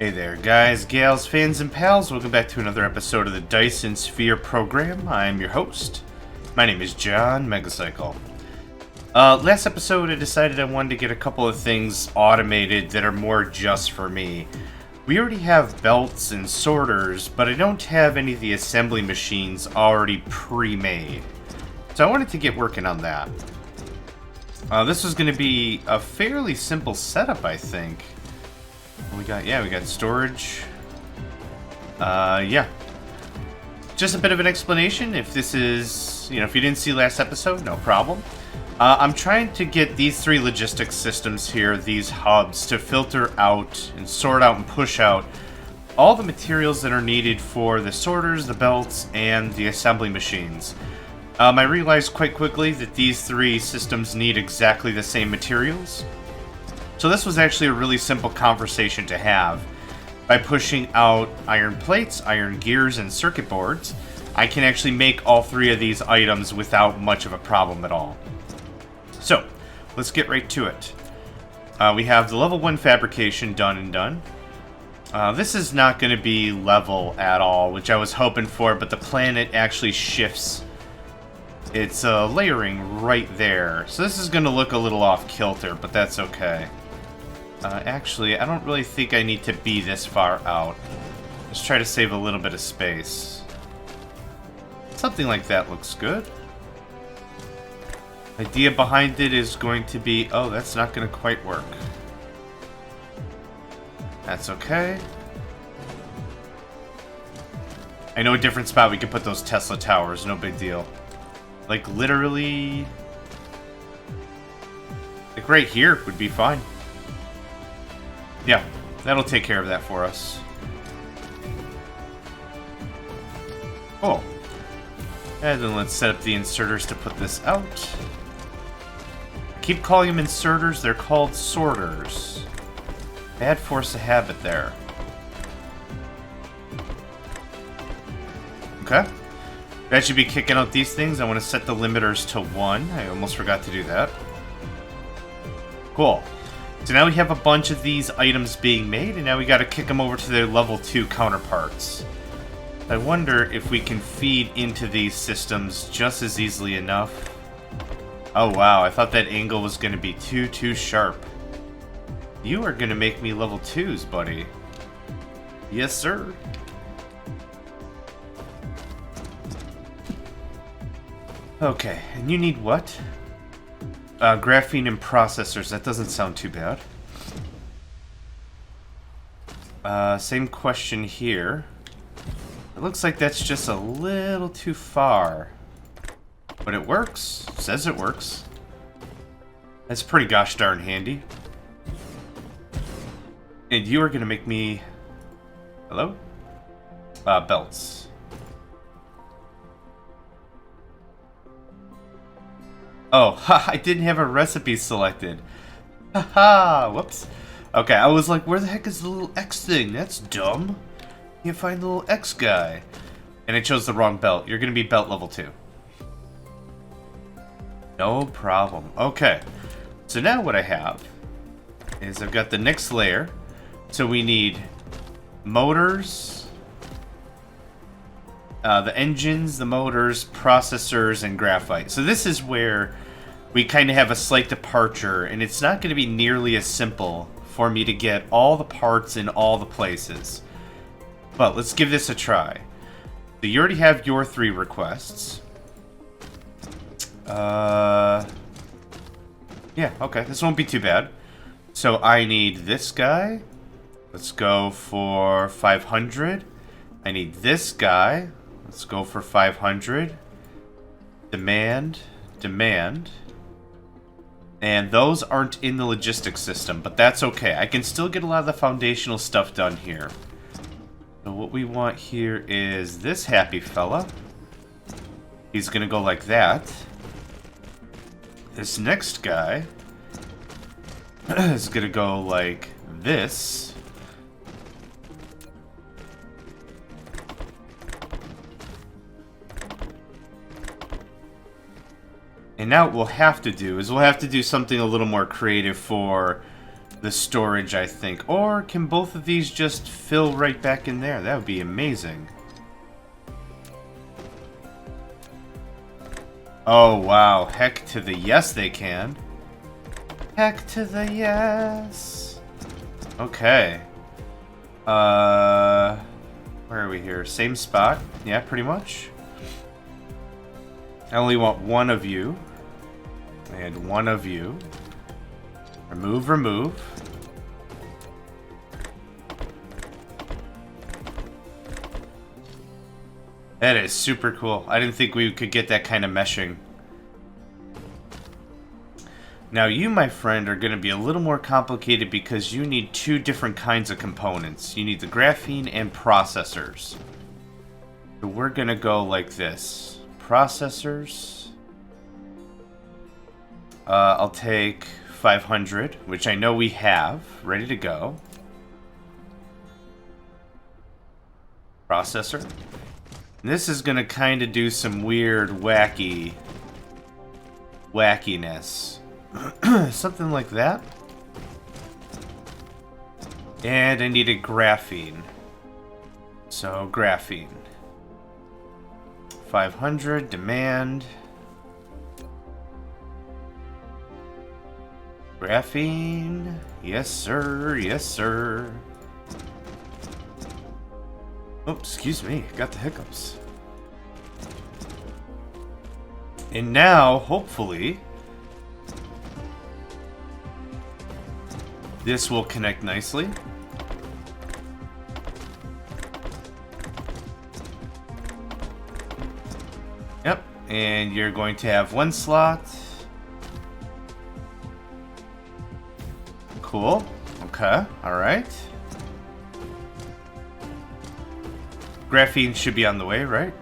Hey there, guys, gals, fans, and pals. Welcome back to another episode of the Dyson Sphere program. I'm your host. My name is John Megacycle. Last episode, I decided I wanted to get a couple of things automated that are more just for me. We already have belts and sorters, but I don't have any of the assembly machines already pre-made. So I wanted to get working on that. This was going to be a fairly simple setup, I think. We got storage. Yeah. Just a bit of an explanation. If this is, if you didn't see last episode, no problem. I'm trying to get these three logistics systems here, these hubs, to filter out and sort out and push out all the materials that are needed for the sorters, the belts, and the assembly machines. I realized quite quickly that these three systems need exactly the same materials. So this was actually a really simple conversation to have. By pushing out iron plates, iron gears, and circuit boards, I can actually make all three of these items without much of a problem at all. So, let's get right to it. We have the level 1 fabrication done and done. This is not going to be level at all, which I was hoping for, but the planet actually shifts its layering right there. So this is going to look a little off kilter, but that's okay. Actually, I don't really think I need to be this far out. Let's try to save a little bit of space. Something like that looks good. Idea behind it is going to be... Oh, that's not going to quite work. That's okay. I know a different spot we can put those Tesla towers. No big deal. Like, literally... Like, right here would be fine. Yeah, that'll take care of that for us. Oh. And then let's set up the inserters to put this out. I keep calling them inserters, they're called sorters. Bad force of habit there. Okay. That should be kicking out these things. I want to set the limiters to 1. I almost forgot to do that. Cool. So now we have a bunch of these items being made, and now we got to kick them over to their level 2 counterparts. I wonder if we can feed into these systems just as easily enough. Oh wow, I thought that angle was going to be too sharp. You are going to make me level 2s, buddy. Yes, sir. Okay, and you need what? Graphene and processors. That doesn't sound too bad. Same question here. It looks like that's just a little too far. But it works. Says it works. That's pretty gosh darn handy. And you are going to make me... Hello? Belts. Oh, I didn't have a recipe selected. Haha, whoops. Okay, I was like, where the heck is the little X thing? That's dumb. Can't find the little X guy. And I chose the wrong belt. You're going to be belt level 2. No problem. Okay. So now what I have is I've got the next layer. So we need motors, the engines, the motors, processors, and graphite. So this is where we kind of have a slight departure, and it's not going to be nearly as simple for me to get all the parts in all the places. But let's give this a try. So you already have your 3 requests. Yeah, okay, this won't be too bad. So I need this guy. Let's go for 500. I need this guy. Let's go for 500. Demand. And those aren't in the logistics system, but that's okay. I can still get a lot of the foundational stuff done here. So what we want here is this happy fella. He's gonna go like that. This next guy is gonna go like this. And now what we'll have to do is we'll have to do something a little more creative for the storage, I think. Or can both of these just fill right back in there? That would be amazing. Oh, wow. Heck to the yes, they can. Heck to the yes. Okay. Where are we here? Same spot. Yeah, pretty much. I only want one of you. And one of you. Remove, remove. That is super cool. I didn't think we could get that kind of meshing. Now you, my friend, are going to be a little more complicated because you need two different kinds of components. You need the graphene and processors. So we're going to go like this. Processors. I'll take 500, which I know we have, ready to go. Processor. And this is going to kind of do some weird, wackiness. Something like that. And I need a graphene. So, graphene. 500, demand. Graphene. Yes, sir. Yes, sir. Oh, excuse me. Got the hiccups. And now, hopefully, this will connect nicely. Yep, and you're going to have one slot. Cool. Okay, alright. Graphene should be on the way, right?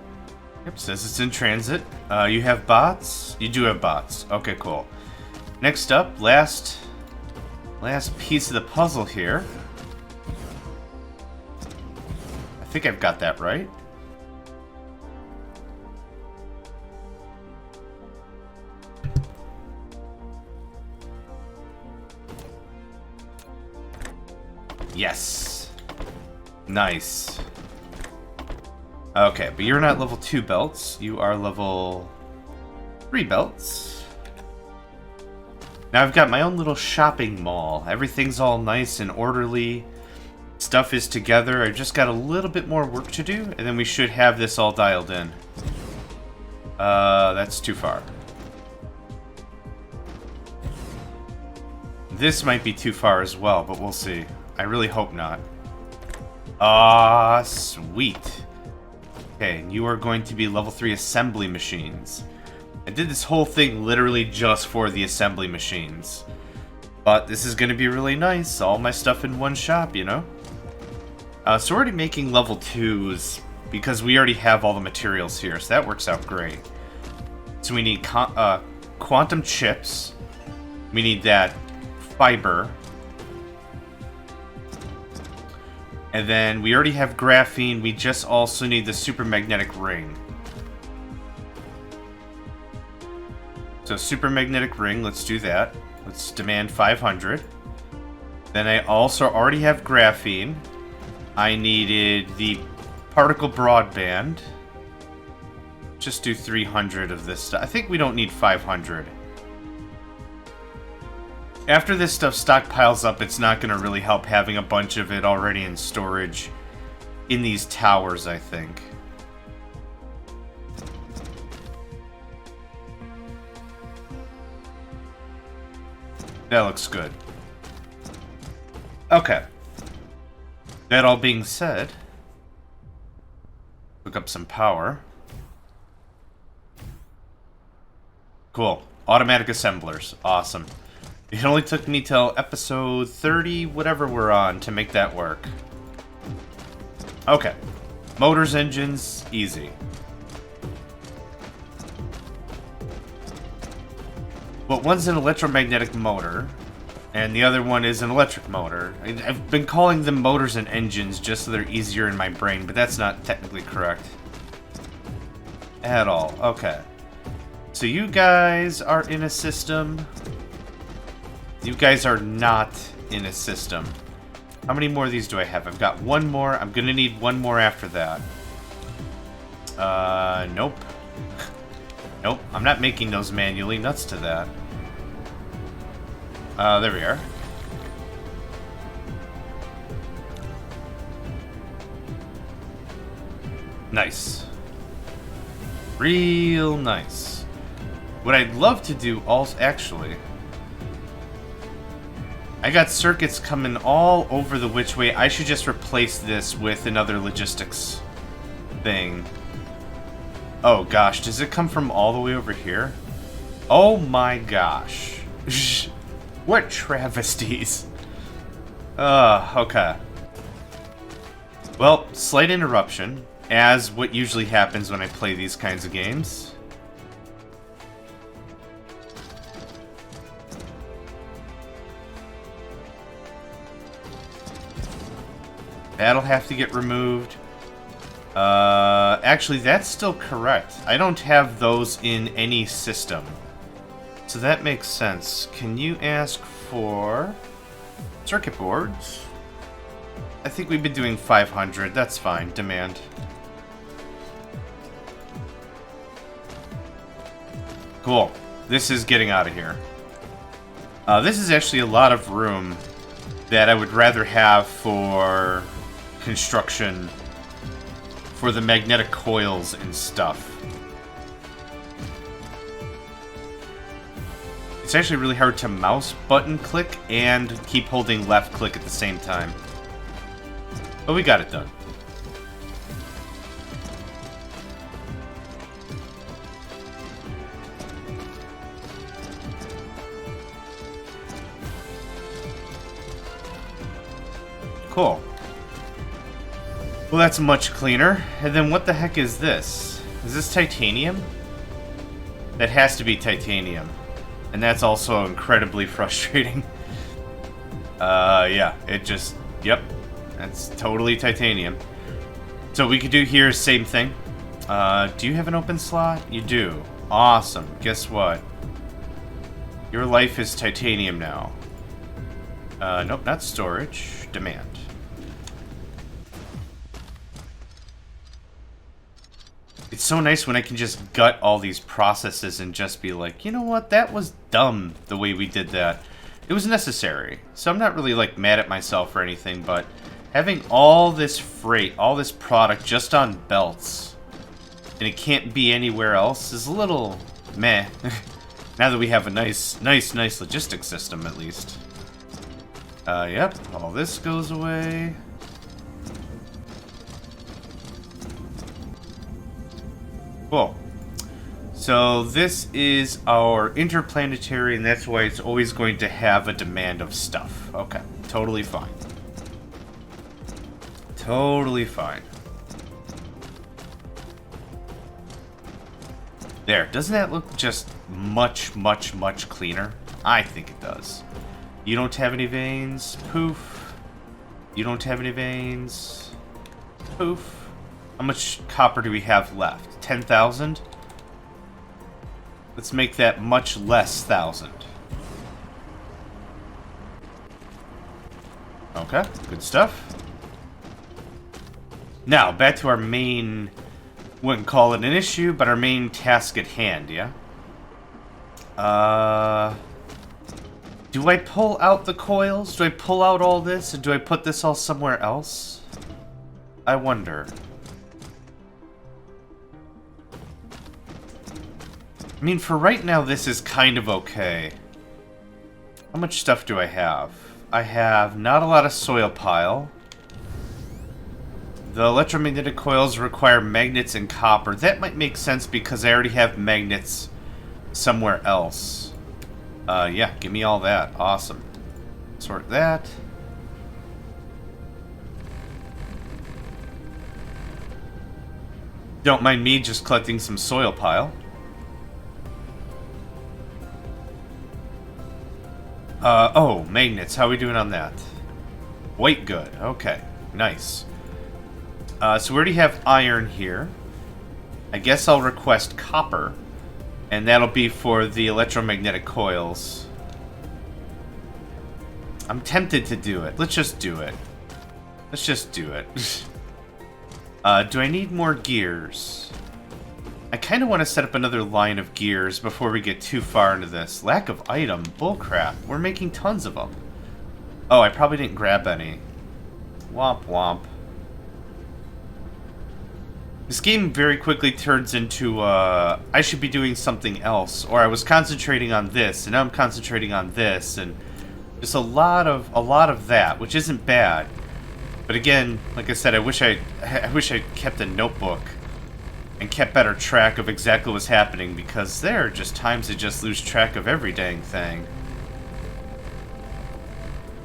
Yep, says it's in transit. You have bots? You do have bots. Okay, cool. Next up, last piece of the puzzle here. I think I've got that right. Yes. Nice. Okay, but you're not level 2 belts. You are level 3 belts. Now I've got my own little shopping mall. Everything's all nice and orderly. Stuff is together. I've just got a little bit more work to do, and then we should have this all dialed in. That's too far. This might be too far as well, but we'll see. I really hope not. Ah, sweet. Okay, and you are going to be level 3 assembly machines. I did this whole thing literally just for the assembly machines. But this is going to be really nice. All my stuff in one shop, you know? So we're already making level 2s because we already have all the materials here. So that works out great. So we need quantum chips. We need that fiber. And then we already have graphene. We just also need the super magnetic ring. So super magnetic ring, let's do that. Let's demand 500. Then I also already have graphene. I needed the particle broadband. Just do 300 of this stuff. I think we don't need 500. After this stuff stockpiles up, it's not going to really help having a bunch of it already in storage in these towers, I think. That looks good. Okay. That all being said, hook up some power. Cool. Automatic assemblers. Awesome. It only took me till episode 30, whatever we're on, to make that work. Okay. Motors, engines, easy. Well, one's an electromagnetic motor, and the other one is an electric motor. I've been calling them motors and engines just so they're easier in my brain, but that's not technically correct. At all. Okay. So you guys are in a system. You guys are not in a system. How many more of these do I have? I've got one more. I'm gonna need one more after that. Nope. Nope, I'm not making those manually. Nuts to that. There we are. Nice. Real nice. What I'd love to do also, actually, I got circuits coming all over the which way. I should just replace this with another logistics thing. Oh gosh, does it come from all the way over here? Oh my gosh. What travesties. Okay. Well, slight interruption, as what usually happens when I play these kinds of games. That'll have to get removed. Actually, that's still correct. I don't have those in any system. So that makes sense. Can you ask for circuit boards? I think we've been doing 500. That's fine. Demand. Cool. This is getting out of here. This is actually a lot of room that I would rather have for construction, for the magnetic coils and stuff. It's actually really hard to mouse button click and keep holding left click at the same time. But we got it done. Cool. Well, that's much cleaner. And then what the heck is this? Is this titanium? That has to be titanium. And that's also incredibly frustrating. Yeah, it just... Yep. That's totally titanium. So we could do here, same thing. Do you have an open slot? You do. Awesome. Guess what? Your life is titanium now. Nope, not storage. Demand. It's so nice when I can just gut all these processes and just be like, you know what, that was dumb the way we did that. It was necessary. So I'm not really like mad at myself or anything, but having all this freight, all this product just on belts, and it can't be anywhere else is a little meh. Now that we have a nice logistics system at least. Yep, all this goes away. Cool. So this is our interplanetary, and that's why it's always going to have a demand of stuff. Okay, totally fine. Totally fine. There, doesn't that look just much cleaner? I think it does. You don't have any veins. Poof. You don't have any veins. Poof. How much copper do we have left? 10,000? Let's make that much less thousand. Okay, good stuff. Now, back to our main, wouldn't call it an issue, but our main task at hand, yeah? Do I pull out the coils? Do I pull out all this? And do I put this all somewhere else? I wonder. I mean, for right now, this is kind of okay. How much stuff do I have? I have not a lot of soil pile. The electromagnetic coils require magnets and copper. That might make sense because I already have magnets somewhere else. Yeah, give me all that. Awesome. Sort that. Don't mind me just collecting some soil pile. Oh, magnets. How are we doing on that? Quite good. Okay, nice. So we already have iron here. I guess I'll request copper. And that'll be for the electromagnetic coils. I'm tempted to do it. Let's just do it. Let's just do it. Do I need more gears? I kind of want to set up another line of gears before we get too far into this. Lack of item? Bullcrap. We're making tons of them. Oh, I probably didn't grab any. Womp womp. This game very quickly turns into, I should be doing something else. Or I was concentrating on this, and now I'm concentrating on this, and just a lot of that, which isn't bad. But again, like I said, I wish I kept a notebook and kept better track of exactly what's happening, because there are just times I just lose track of every dang thing.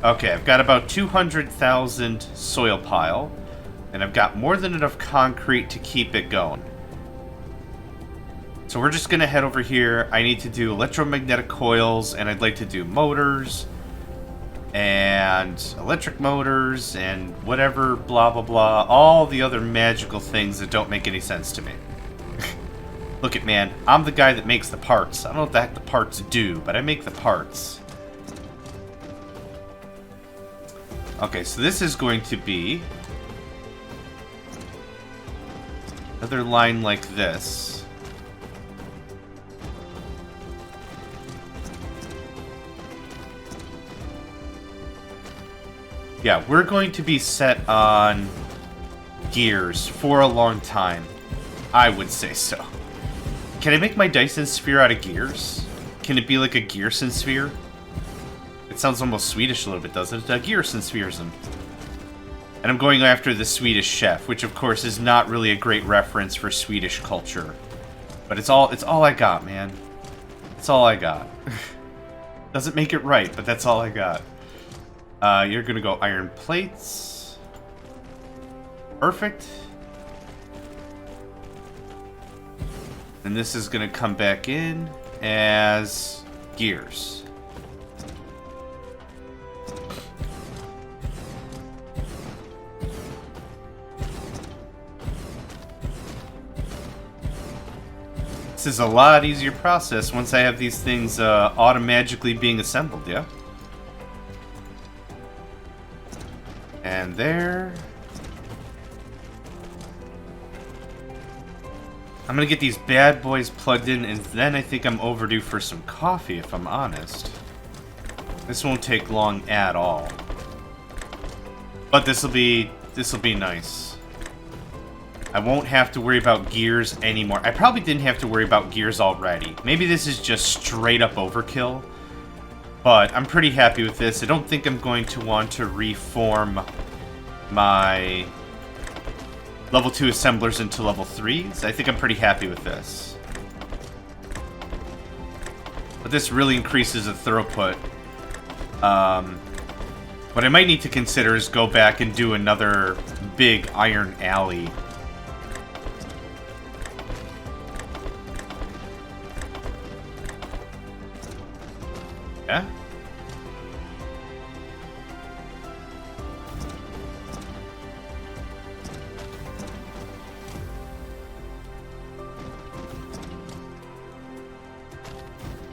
Okay, I've got about 200,000 soil pile, and I've got more than enough concrete to keep it going. So we're just gonna head over here. I need to do electromagnetic coils, and I'd like to do motors, and electric motors, and whatever, blah, blah, blah. All the other magical things that don't make any sense to me. Look it, man. I'm the guy that makes the parts. I don't know what the heck the parts do, but I make the parts. Okay, so this is going to be another line like this. Yeah, we're going to be set on gears for a long time. I would say so. Can I make my Dyson sphere out of gears? Can it be like a Gearson sphere? It sounds almost Swedish a little bit, doesn't it? Gearson spheresm. And I'm going after the Swedish chef, which of course is not really a great reference for Swedish culture. But it's all I got, man. It's all I got. Doesn't make it right, but that's all I got. You're gonna go iron plates. Perfect. And this is gonna come back in as gears. This is a lot easier process once I have these things automatically being assembled, yeah? And there. I'm gonna get these bad boys plugged in, and then I think I'm overdue for some coffee, if I'm honest. This won't take long at all. But this'll be nice. I won't have to worry about gears anymore. I probably didn't have to worry about gears already. Maybe this is just straight up overkill. But I'm pretty happy with this. I don't think I'm going to want to reform my level 2 assemblers into level 3s. I think I'm pretty happy with this. But this really increases the throughput. What I might need to consider is go back and do another big iron alley. Yeah?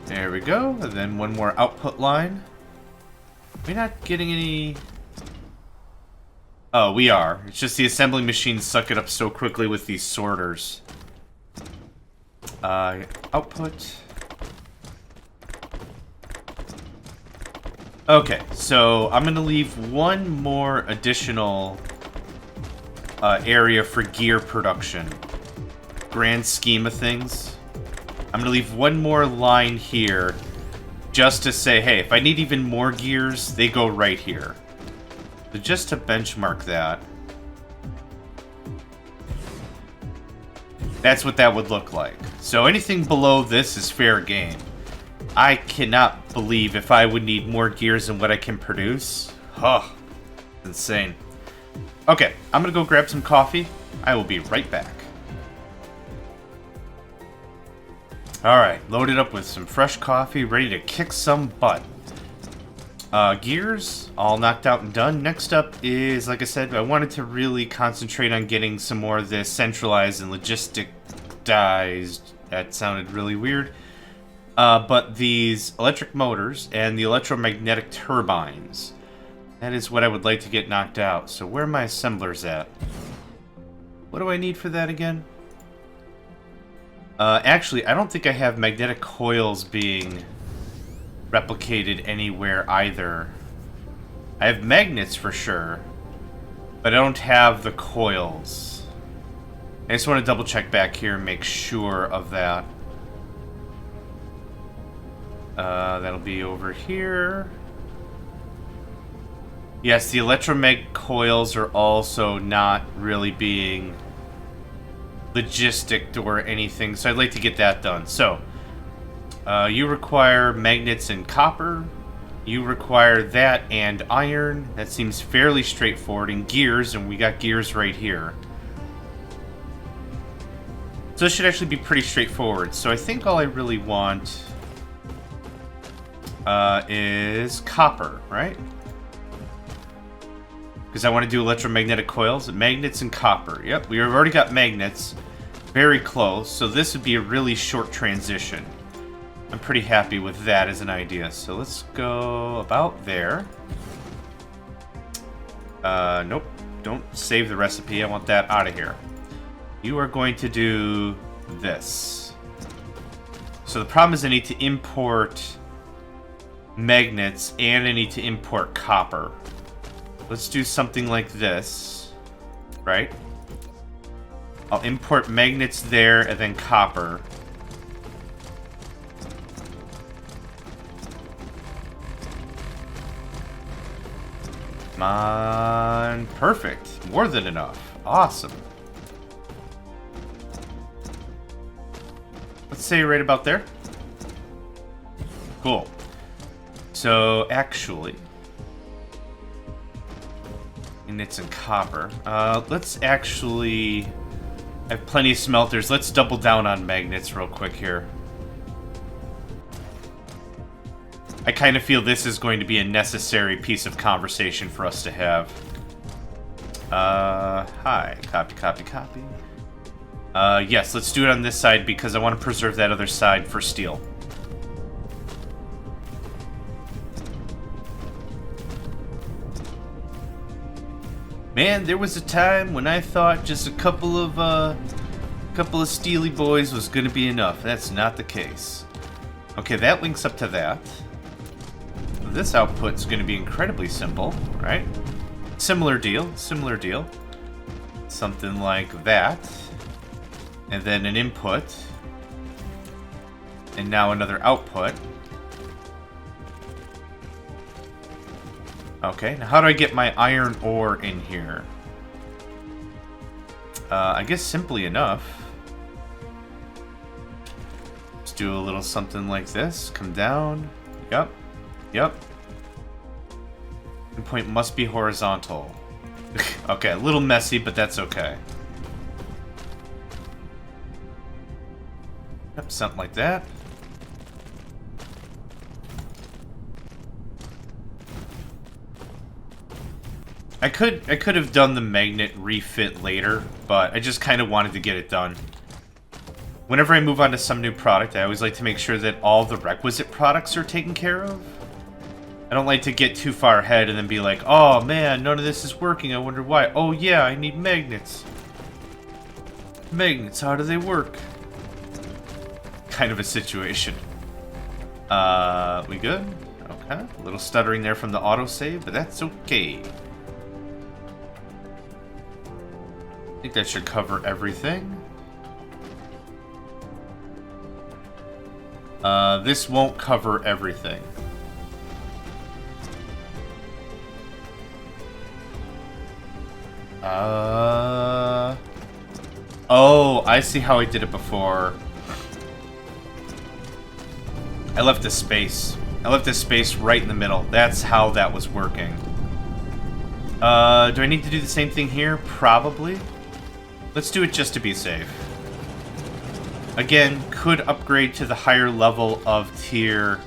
There we go, and then one more output line. We're not getting any... Oh, we are. It's just the assembly machines suck it up so quickly with these sorters. Output. Okay, so I'm gonna leave one more additional area for gear production. Grand scheme of things. I'm gonna leave one more line here just to say, hey, if I need even more gears, they go right here. So just to benchmark that. That's what that would look like. So anything below this is fair game. I cannot believe if I would need more gears than what I can produce. Huh. Insane. Okay, I'm gonna go grab some coffee. I will be right back. Alright, loaded up with some fresh coffee, ready to kick some butt. Gears, all knocked out and done. Next up is, like I said, I wanted to really concentrate on getting some more of this centralized and logisticized. That sounded really weird. But these electric motors and the electromagnetic turbines. That is what I would like to get knocked out. So where are my assemblers at? What do I need for that again? Actually, I don't think I have magnetic coils being replicated anywhere either. I have magnets for sure, but I don't have the coils. I just want to double check back here and make sure of that. That'll be over here. Yes, the electromag coils are also not really being logistic or anything, so I'd like to get that done. So, you require magnets and copper. You require that and iron. That seems fairly straightforward. And gears, and we got gears right here. So this should actually be pretty straightforward. So I think all I really want is copper, right? Because I want to do electromagnetic coils, magnets, and copper. Yep, we have already got magnets. Very close, so this would be a really short transition. I'm pretty happy with that as an idea. So let's go about there. Nope, don't save the recipe. I want that out of here. You are going to do this. So the problem is I need to import magnets and I need to import copper. Let's do something like this, right? I'll import magnets there and then copper. Come on. Perfect. More than enough. Awesome. Let's say right about there. Cool. So, actually... magnets and copper. Let's actually... I have plenty of smelters. Let's double down on magnets real quick here. I kind of feel this is going to be a necessary piece of conversation for us to have. Hi. Copy, copy, copy. Yes, let's do it on this side because I want to preserve that other side for steel. Man, there was a time when I thought just a couple of steely boys was gonna be enough. That's not the case. Okay, that links up to that. This output's gonna be incredibly simple, right? Similar deal, similar deal. Something like that. And then an input. And now another output. Okay, now how do I get my iron ore in here? I guess simply enough. Let's do a little something like this. Come down. Yep. Yep. Endpoint must be horizontal. Okay, a little messy, but that's okay. Yep, something like that. I could have done the magnet refit later, but I just kind of wanted to get it done. Whenever I move on to some new product, I always like to make sure that all the requisite products are taken care of. I don't like to get too far ahead and then be like, oh man, none of this is working, I wonder why. Oh yeah, I need magnets. Magnets, how do they work? Kind of a situation. We good? Okay, a little stuttering there from the autosave, but that's okay. I think that should cover everything. This won't cover everything. Oh, I see how I did it before. I left a space. I left a space right in the middle. That's how that was working. Do I need to do the same thing here? Probably. Let's do it just to be safe. Again, could upgrade to the higher level of tier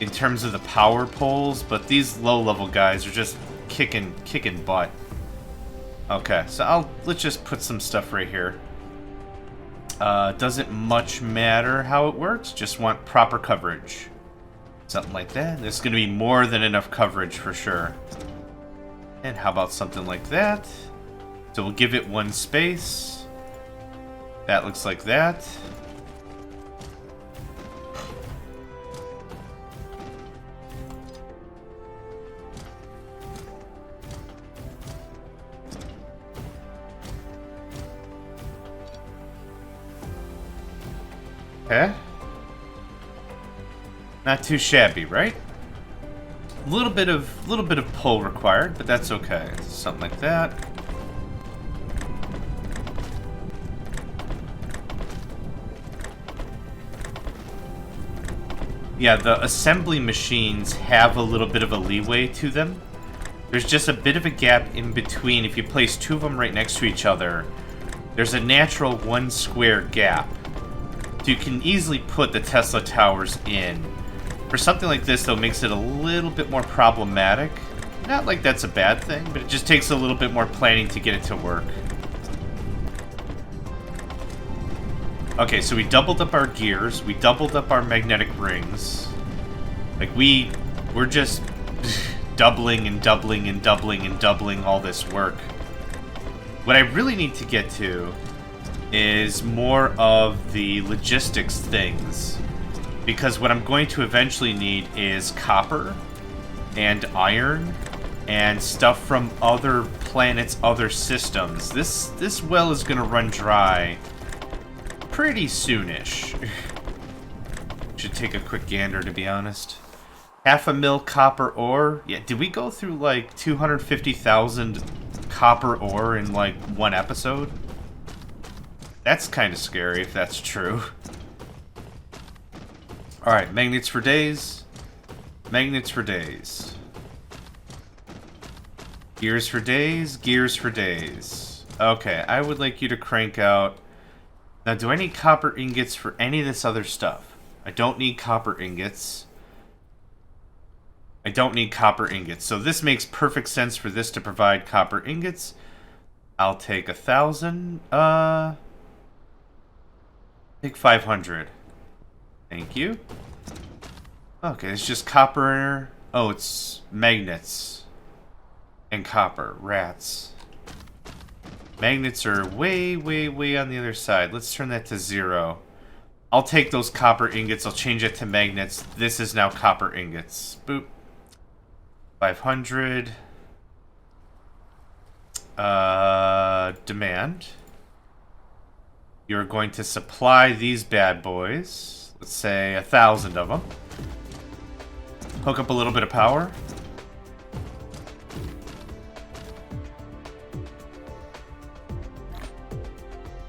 in terms of the power poles, but these low-level guys are just kicking butt. Okay, so let's just put some stuff right here. Doesn't much matter how it works, just want proper coverage. Something like that. This is going to be more than enough coverage for sure. And how about something like that? So we'll give it one space. That looks like that. Okay. Not too shabby, right? A little bit of pull required, but that's okay. Something like that. Yeah, the assembly machines have a little bit of a leeway to them. There's just a bit of a gap in between. If you place two of them right next to each other, there's a natural one square gap. So you can easily put the Tesla towers in. For something like this, though, makes it a little bit more problematic. Not like that's a bad thing, but it just takes a little bit more planning to get it to work. Okay, so we doubled up our gears. We doubled up our magnetic rings. Like, we're just doubling and doubling and doubling and doubling all this work. What I really need to get to is more of the logistics things. Because what I'm going to eventually need is copper and iron and stuff from other planets, other systems. This well is going to run dry pretty soonish. Should take a quick gander, to be honest. 1/2 mil copper ore. Yeah, did we go through like 250,000 copper ore in like one episode? That's kind of scary if that's true. Alright, magnets for days. Magnets for days. Gears for days. Gears for days. Okay, I would like you to crank out... Now, do I need copper ingots for any of this other stuff? I don't need copper ingots. I don't need copper ingots. So this makes perfect sense for this to provide copper ingots. I'll take 1,000. Take 500. Thank you. Okay, it's just copper. Oh, it's magnets. And copper. Rats. Magnets are way, way, way on the other side. Let's turn that to 0. I'll take those copper ingots. I'll change it to magnets. This is now copper ingots. Boop. 500. Demand. You're going to supply these bad boys. Let's say 1,000 of them. Hook up a little bit of power.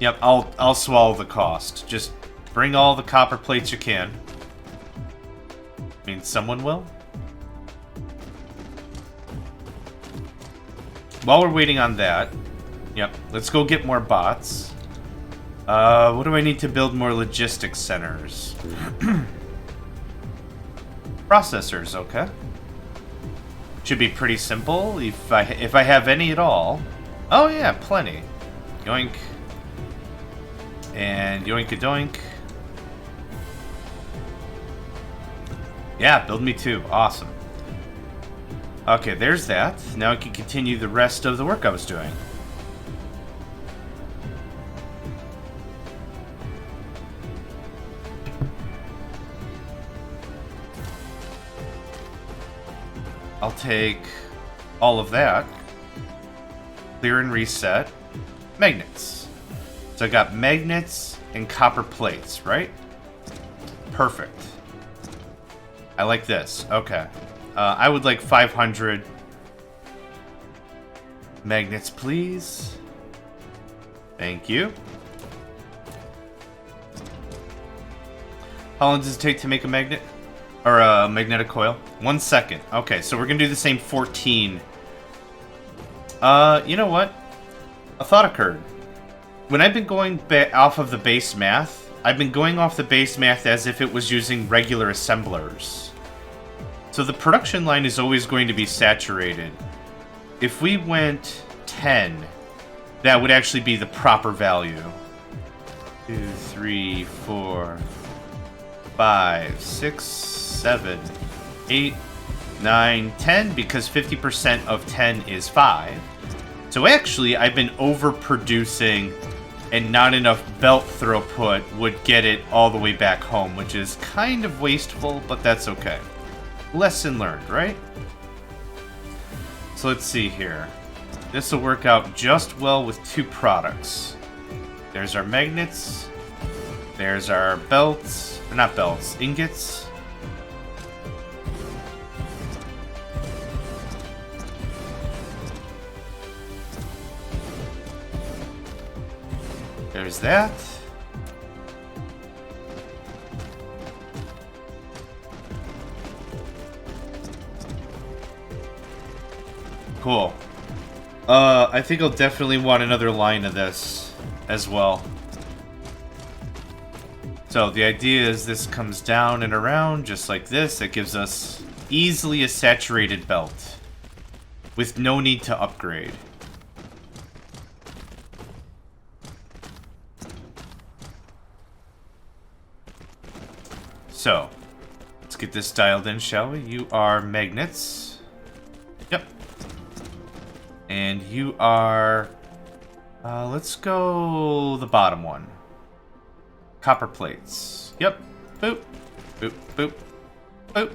Yep, I'll swallow the cost. Just bring all the copper plates you can. I mean, someone will. While we're waiting on that, yep, let's go get more bots. What do I need to build more logistics centers? Processors, okay. Should be pretty simple if I have any at all. Oh yeah, plenty. Yoink. And yoink-a-doink. Yeah, build me 2. Awesome. Okay, there's that. Now I can continue the rest of the work I was doing. I'll take all of that. Clear and reset. Magnets. So I got magnets and copper plates, right? Perfect. I like this. Okay. I would like 500 magnets, please. Thank you. How long does it take to make a magnet? Or a magnetic coil? 1 second. Okay, so we're gonna do the same 14. You know what? A thought occurred. When I've been going off of the base math, I've been going off the base math as if it was using regular assemblers. So the production line is always going to be saturated. If we went 10, that would actually be the proper value. 2, 3, 4, 5, 6, 7, 8, 9, 10, because 50% of 10 is 5. So actually, I've been overproducing, and not enough belt throughput would get it all the way back home, which is kind of wasteful, but that's okay. Lesson learned, right? So let's see here. This will work out just well with 2 products. There's our magnets. There's our belts. Not belts, ingots. There's that. Cool. I think I'll definitely want another line of this as well. So the idea is this comes down and around just like this. It gives us easily a saturated belt with no need to upgrade. So, let's get this dialed in, shall we? You are magnets. Yep. And you are... let's go the bottom one. Copper plates. Yep. Boop. Boop. Boop. Boop.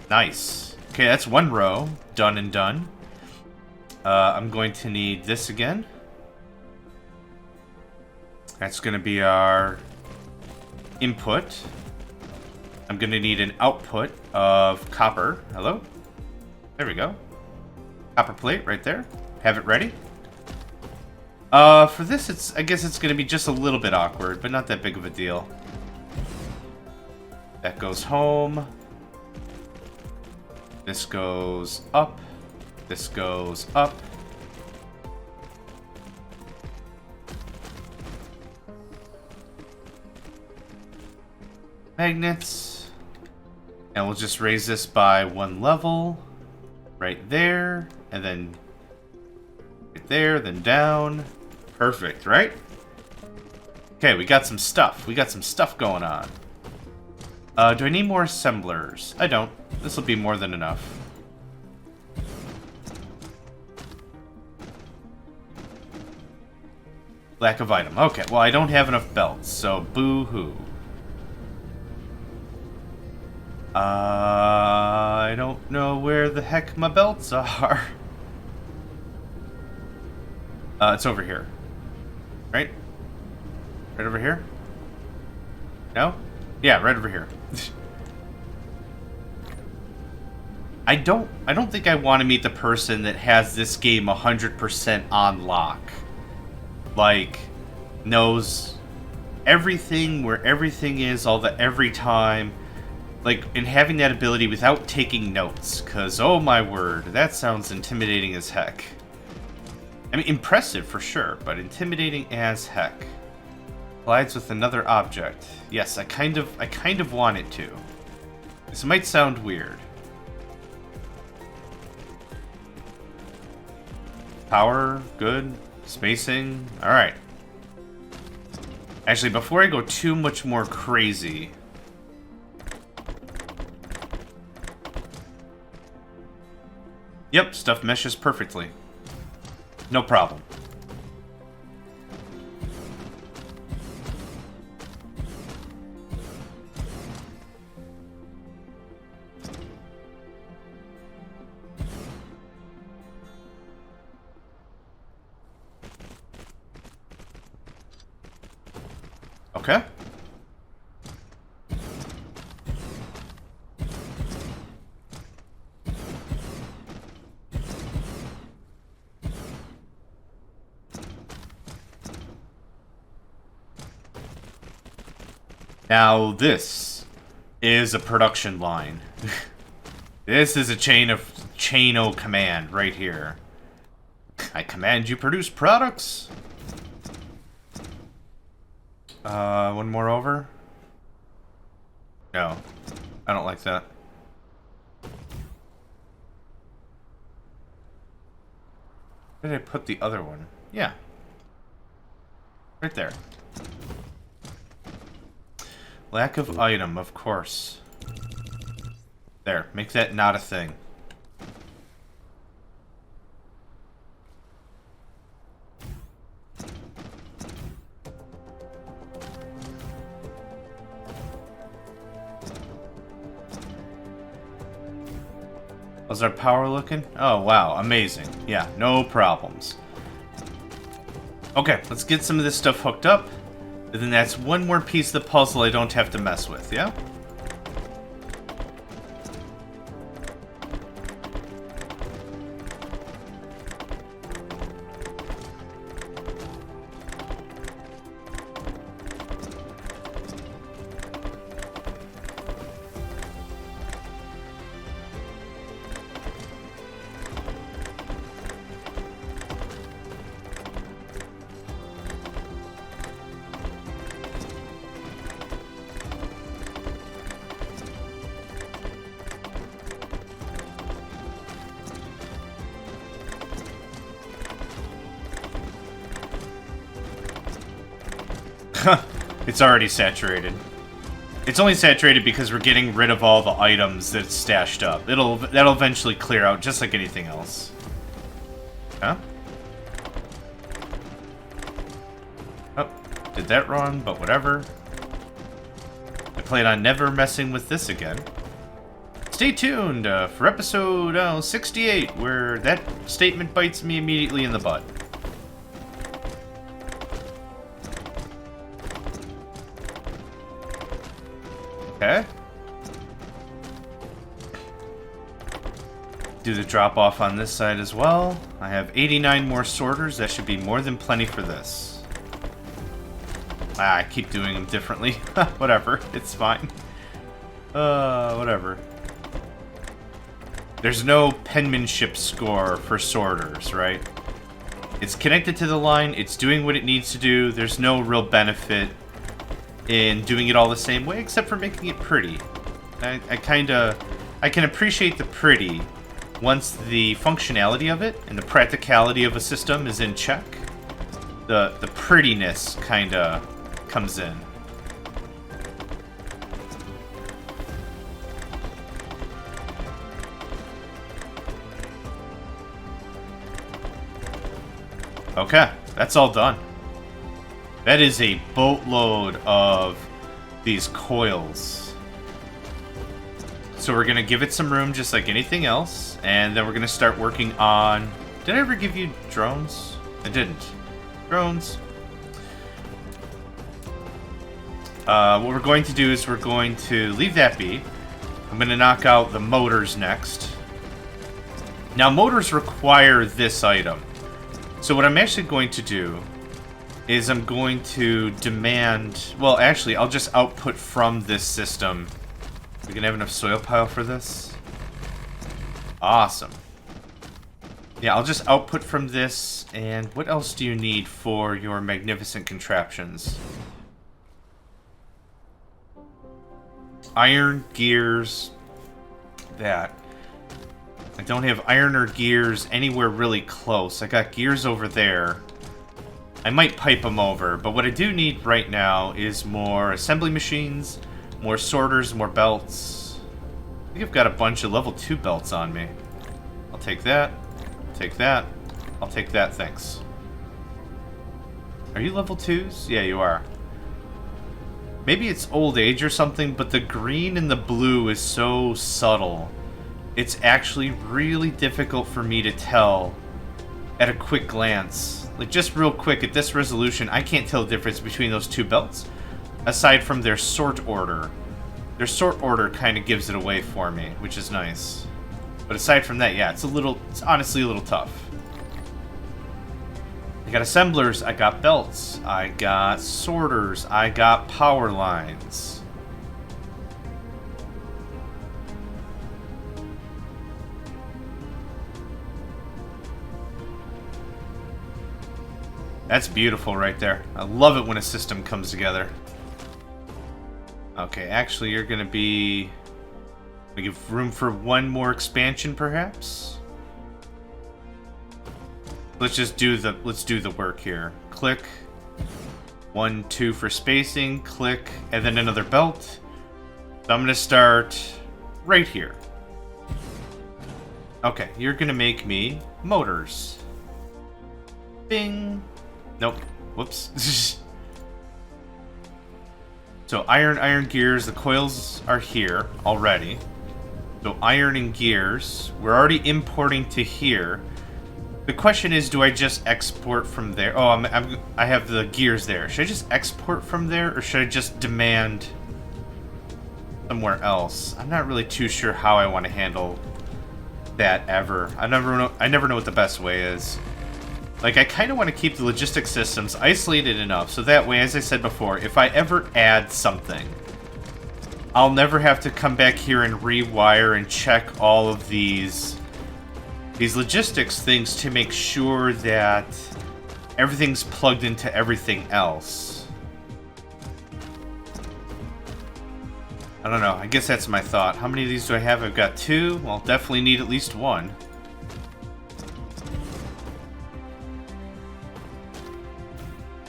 Nice. Okay, that's 1 row. Done and done. I'm going to need this again. That's going to be our input. I'm going to need an output of copper. Hello? There we go. Copper plate right there. Have it ready. For this, I guess it's going to be just a little bit awkward, but not that big of a deal. That goes home. This goes up. This goes up. Magnets. And we'll just raise this by 1 level. Right there. And then right there, then down. Perfect, right? Okay, we got some stuff. We got some stuff going on. Do I need more assemblers? I don't. This will be more than enough. Lack of item. Okay, well, I don't have enough belts, so boo-hoo. I don't know where the heck my belts are. It's over here. Right? Right over here? No? Yeah, right over here. I don't think I want to meet the person that has this game 100% on lock. Like, knows everything, where everything is, all the every time. Like, and having that ability without taking notes. Because, oh my word, that sounds intimidating as heck. I mean, impressive for sure, but intimidating as heck. Collides with another object. Yes, I kind of want it to. This might sound weird. Power, good. Spacing, alright. Actually, before I go too much more crazy... Yep, stuff meshes perfectly. No problem. Okay. Now this is a production line. This is a chain-o command right here. I command you produce products. One more over? No. I don't like that. Where did I put the other one? Yeah. Right there. Lack of item, of course. There, make that not a thing. How's our power looking? Oh, wow. Amazing. Yeah, no problems. Okay, let's get some of this stuff hooked up. And then that's one more piece of the puzzle I don't have to mess with, yeah? It's already saturated. It's only saturated because we're getting rid of all the items that's stashed up. That'll eventually clear out just like anything else. Huh? Oh, did that wrong, but whatever. I plan on never messing with this again. Stay tuned for episode 68, where that statement bites me immediately in the butt. Okay. Do the drop off on this side as well. I have 89 more sorters. That should be more than plenty for this. I keep doing them differently. Whatever. It's fine. Whatever. There's no penmanship score for sorters, right? It's connected to the line. It's doing what it needs to do. There's no real benefit in doing it all the same way, except for making it pretty. I can appreciate the pretty once the functionality of it and the practicality of a system is in check. The prettiness kinda comes in. Okay, that's all done. That is a boatload of these coils. So we're going to give it some room just like anything else. And then we're going to start working on... Did I ever give you drones? I didn't. Drones. What we're going to do is we're going to leave that be. I'm going to knock out the motors next. Now, motors require this item. So what I'm actually going to do is I'm going to demand... Well, actually, I'll just output from this system. We can have enough soil pile for this. Awesome. Yeah, I'll just output from this. And what else do you need for your magnificent contraptions? Iron, gears, that. I don't have iron or gears anywhere really close. I got gears over there. I might pipe them over, but what I do need right now is more assembly machines, more sorters, more belts. I think I've got a bunch of level 2 belts on me. I'll take that. Take that. I'll take that, thanks. Are you level 2s? Yeah, you are. Maybe it's old age or something, but the green and the blue is so subtle. It's actually really difficult for me to tell at a quick glance. Like, just real quick, at this resolution, I can't tell the difference between those two belts, aside from their sort order. Their sort order kind of gives it away for me, which is nice. But aside from that, yeah, it's honestly a little tough. I got assemblers, I got belts, I got sorters, I got power lines. That's beautiful right there. I love it when a system comes together. Okay, actually you're gonna be... We give room for one more expansion, perhaps? Let's do the work here. Click. 1, 2 for spacing. Click. And then another belt. So I'm gonna start right here. Okay, you're gonna make me motors. Bing. Nope. Whoops. So iron gears, the coils are here already. So iron and gears, we're already importing to here. The question is, do I just export from there? Oh, I have the gears there. Should I just export from there, or should I just demand somewhere else? I'm not really too sure how I want to handle that ever. I never know what the best way is. Like, I kind of want to keep the logistic systems isolated enough so that way, as I said before, if I ever add something, I'll never have to come back here and rewire and check all of these logistics things to make sure that everything's plugged into everything else. I don't know. I guess that's my thought. How many of these do I have? I've got 2. Well, definitely need at least 1.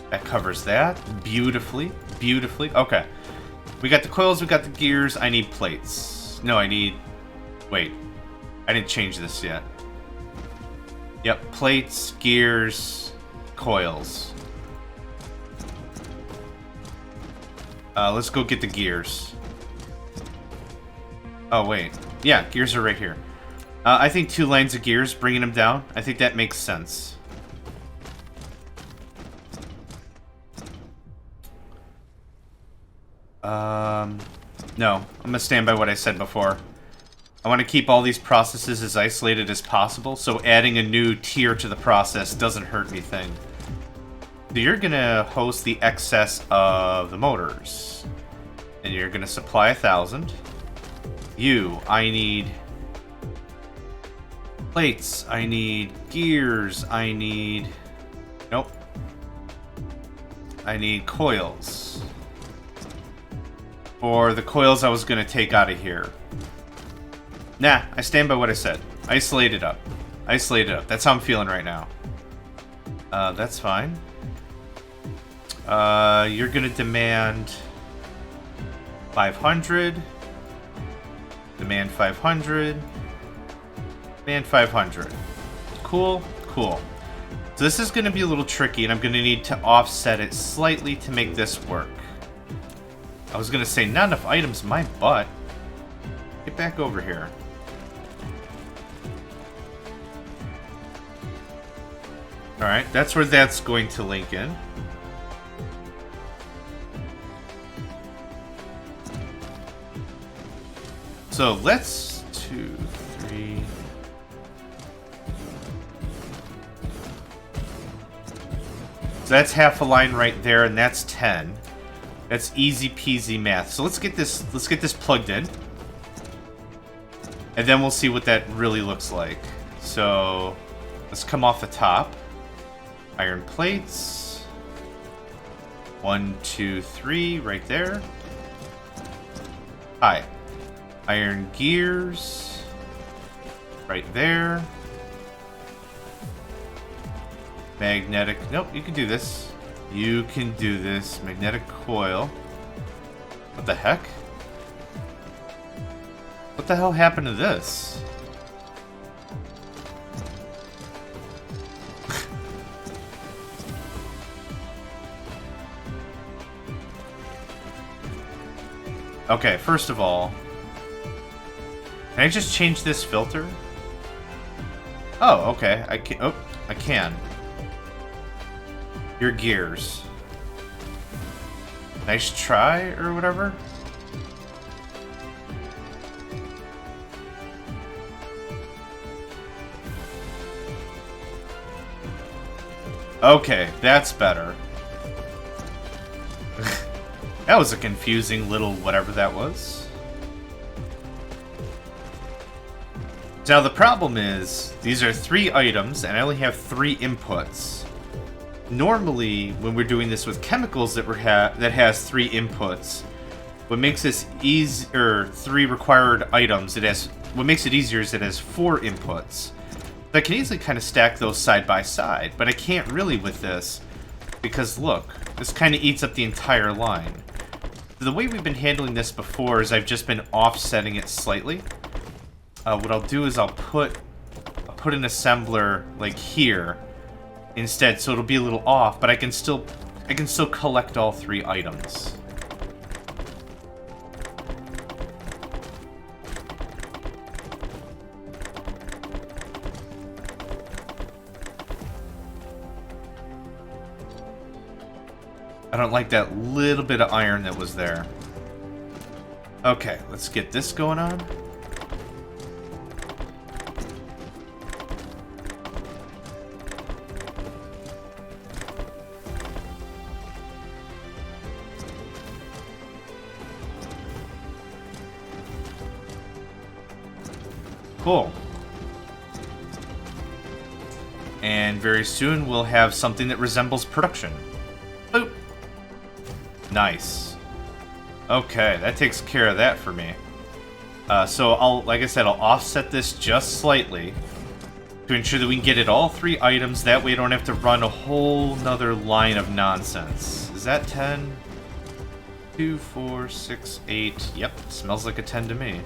That covers that beautifully. Beautifully. Okay. We got the coils, we got the gears. I need plates. No, I need... Wait. I didn't change this yet. Yep, plates, gears, coils. Let's go get the gears. Oh, wait. Yeah, gears are right here. I think 2 lines of gears, bringing them down. I think that makes sense. No. I'm gonna stand by what I said before. I want to keep all these processes as isolated as possible, so adding a new tier to the process doesn't hurt anything. So you're gonna host the excess of the motors. And you're gonna supply 1,000. I need plates, I need gears, I need... Nope. I need coils. For the coils I was gonna take out of here. Nah, I stand by what I said. Isolate it up. Isolate it up. That's how I'm feeling right now. That's fine. You're gonna demand 500. Demand 500. Demand 500. Cool, cool. So this is gonna be a little tricky, and I'm gonna need to offset it slightly to make this work. I was gonna say, not enough items, my butt. Get back over here. Alright, that's where that's going to link in. So let's 2, 3. So that's half a line right there, and that's 10. That's easy peasy math. So let's get this plugged in. And then we'll see what that really looks like. So let's come off the top. Iron plates. 1, 2, 3, right there. Hi. Iron gears. Right there. Magnetic. Nope, you can do this. You can do this. Magnetic coil. What the heck? What the hell happened to this? Okay, first of all, can I just change this filter? Oh, okay. I can. Oh, I can. Your gears. Nice try, or whatever. Okay, that's better. That was a confusing little whatever that was. Now the problem is, these are 3 items, and I only have 3 inputs. Normally, when we're doing this with chemicals that has 3 inputs, what makes this easy, or 3 required items, what makes it easier is it has 4 inputs. I can easily kind of stack those side by side, but I can't really with this, because look, this kind of eats up the entire line. The way we've been handling this before is I've just been offsetting it slightly. What I'll do is I'll put put an assembler like here instead, so it'll be a little off, but I can still collect all 3 items. I don't like that little bit of iron that was there. Okay, let's get this going on. Cool. And very soon we'll have something that resembles production. Boop. Nice. Okay, that takes care of that for me. So like I said, I'll offset this just slightly to ensure that we can get it all 3 items. That way I don't have to run a whole nother line of nonsense. Is that 10? 2, 4, 6, 8. Yep, smells like a 10 to me.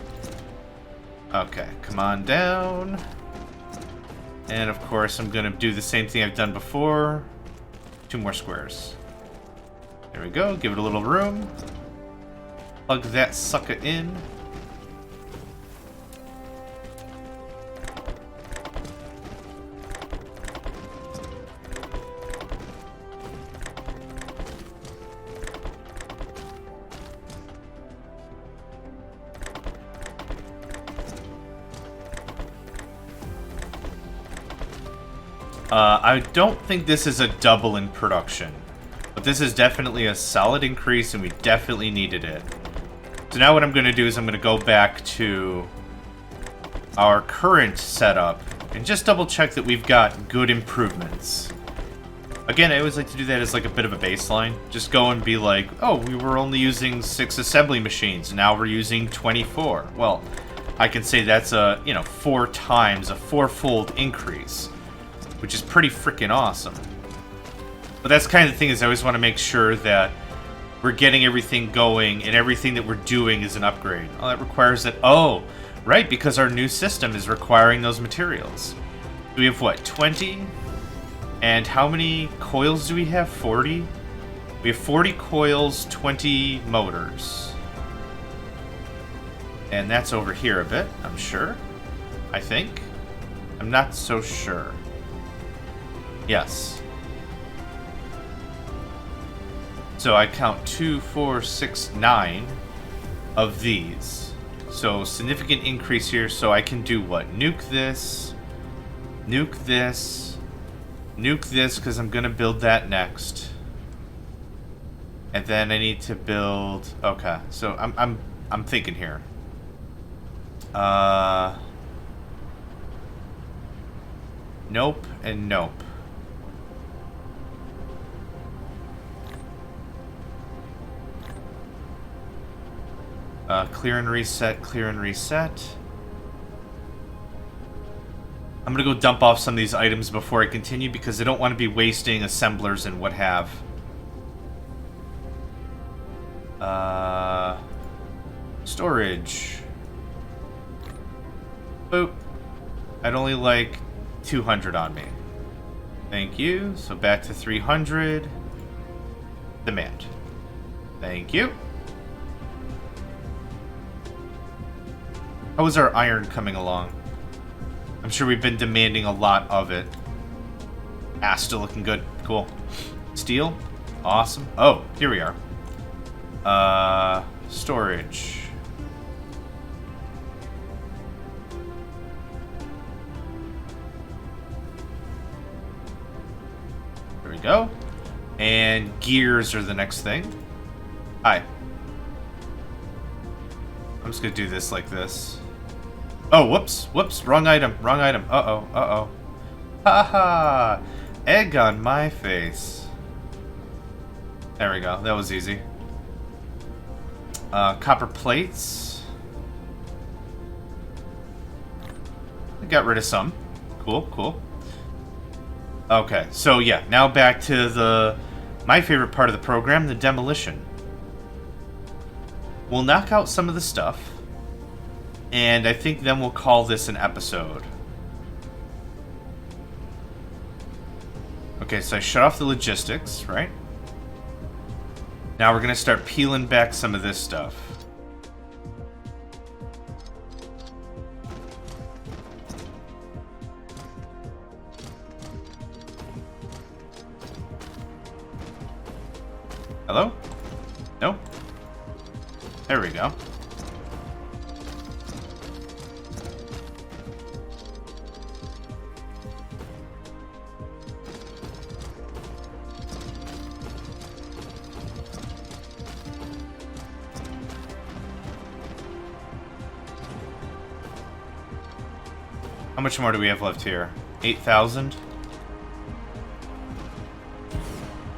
Okay, come on down. And of course, I'm gonna do the same thing I've done before. 2 more squares. There we go, give it a little room. Plug that sucker in. I don't think this is a double in production, but this is definitely a solid increase, and we definitely needed it. So now what I'm going to do is I'm going to go back to our current setup and just double check that we've got good improvements. Again, I always like to do that as like a bit of a baseline. Just go and be like, oh, we were only using 6 assembly machines, now we're using 24. Well, I can say that's a, 4 times, a 4-fold increase, which is pretty freaking awesome. But that's kind of the thing, is I always want to make sure that we're getting everything going and everything that we're doing is an upgrade. Oh, that requires that. Oh, right, because our new system is requiring those materials. We have what, 20? And how many coils do we have? 40? We have 40 coils, 20 motors. And that's over here a bit, I'm sure. I think. I'm not so sure. Yes. So I count 2, 4, 6, 9 of these. So significant increase here. So I can do what? Nuke this. Nuke this. Nuke this, because I'm going to build that next. And then I need to build... Okay, so I'm thinking here. Nope and nope. Clear and reset, clear and reset. I'm gonna go dump off some of these items before I continue, because I don't want to be wasting assemblers and what have. Storage. Boop. I'd only like 200 on me. Thank you. So back to 300. Demand. Thank you. How is our iron coming along? I'm sure we've been demanding a lot of it. Ah, still looking good. Cool. Steel. Awesome. Oh, here we are. Storage. There we go. And gears are the next thing. Hi. I'm just gonna do this like this. Oh, whoops, whoops, wrong item, wrong item. Uh-oh, uh-oh. Haha! Egg on my face. There we go, that was easy. Copper plates. I got rid of some. Cool, cool. Okay, so yeah, now back to my favorite part of the program, the demolition. We'll knock out some of the stuff, and I think then we'll call this an episode. Okay, so I shut off the logistics, right? Now we're gonna start peeling back some of this stuff. Hello? No? There we go. How much more do we have left here? 8,000?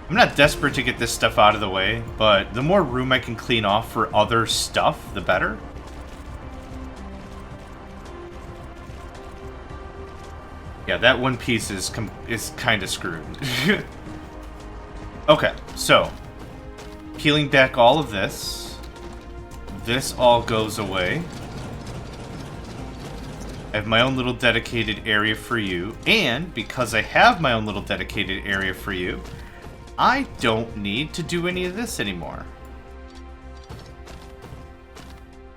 I'm not desperate to get this stuff out of the way, but the more room I can clean off for other stuff, the better. Yeah, that one piece is kind of screwed. Okay, so peeling back all of this. This all goes away. I have my own little dedicated area for you, and because I have my own little dedicated area for you, I don't need to do any of this anymore.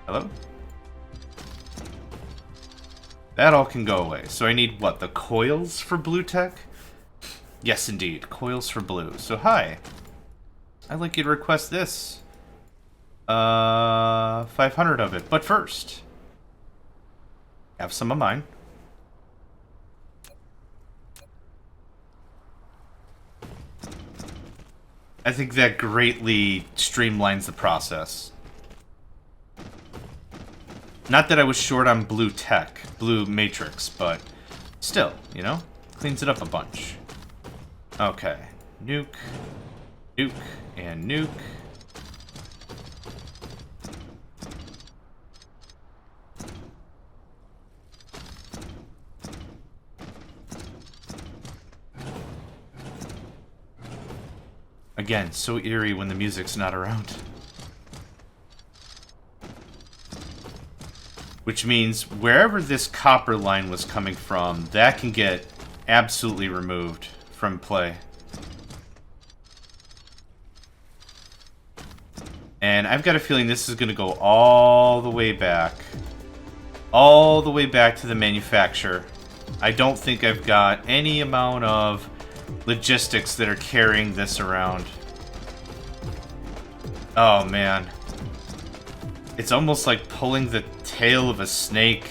Hello? That all can go away. So I need, what, the coils for blue tech? Yes, indeed. Coils for blue. So, hi. I'd like you to request this. 500 of it. But first, have some of mine. I think that greatly streamlines the process. Not that I was short on blue tech, blue matrix, but still, you know? Cleans it up a bunch. Okay. Nuke, nuke, and nuke. Again, so eerie when the music's not around. Which means wherever this copper line was coming from, that can get absolutely removed from play. And I've got a feeling this is going to go all the way back. All the way back to the manufacturer. I don't think I've got any amount of logistics that are carrying this around. Oh man. It's almost like pulling the tail of a snake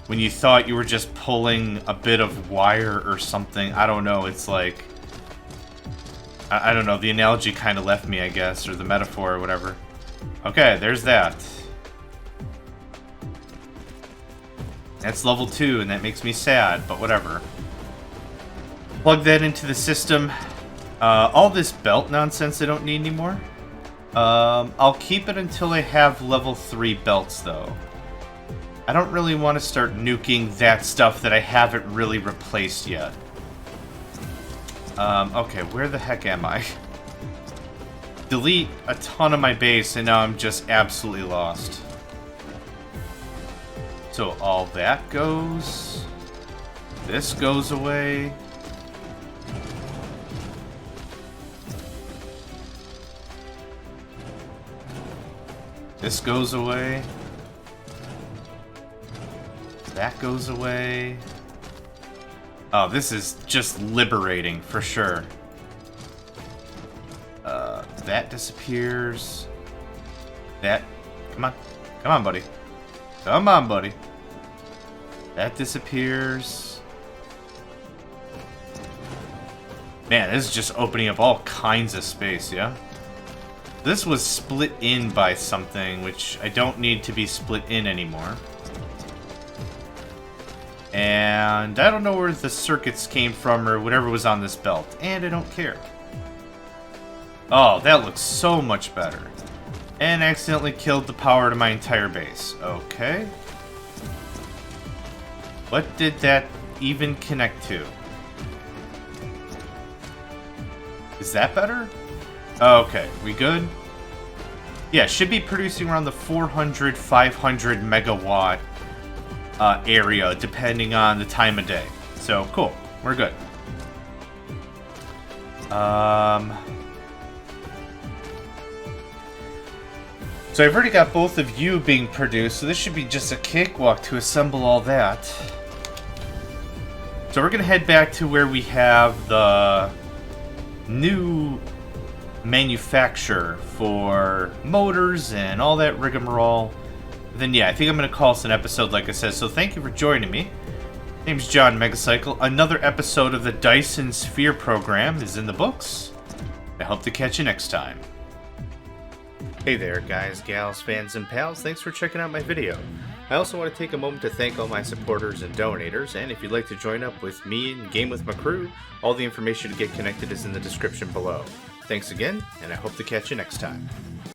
when you thought you were just pulling a bit of wire or something. I don't know, it's like... I don't know, the analogy kind of left me, I guess, or the metaphor or whatever. Okay, there's that. That's level 2, and that makes me sad, but whatever. Plug that into the system. All this belt nonsense I don't need anymore. I'll keep it until I have level 3 belts, though. I don't really want to start nuking that stuff that I haven't really replaced yet. Okay, where the heck am I? Delete a ton of my base, and now I'm just absolutely lost. So all that goes. This goes away. This goes away. That goes away. Oh, this is just liberating, for sure. That disappears. That... Come on. Come on, buddy. Come on, buddy. That disappears. Man, this is just opening up all kinds of space, yeah? This was split in by something, which I don't need to be split in anymore. And I don't know where the circuits came from or whatever was on this belt, and I don't care. Oh, that looks so much better. And accidentally killed the power to my entire base. Okay. What did that even connect to? Is that better? Okay, we good? Yeah, should be producing around the 400, 500 megawatt area, depending on the time of day. So, cool. We're good. So I've already got both of you being produced, so this should be just a cakewalk to assemble all that. So we're going to head back to where we have the new manufacturer for motors and all that rigmarole. Then yeah, I think I'm going to call this an episode like I said, so thank you for joining me. My name's John Megacycle. Another episode of the Dyson Sphere program is in the books. I hope to catch you next time. Hey there guys, gals, fans, and pals, thanks for checking out my video. I also want to take a moment to thank all my supporters and donators, and if you'd like to join up with me and game with my crew, all the information to get connected is in the description below. Thanks again, and I hope to catch you next time.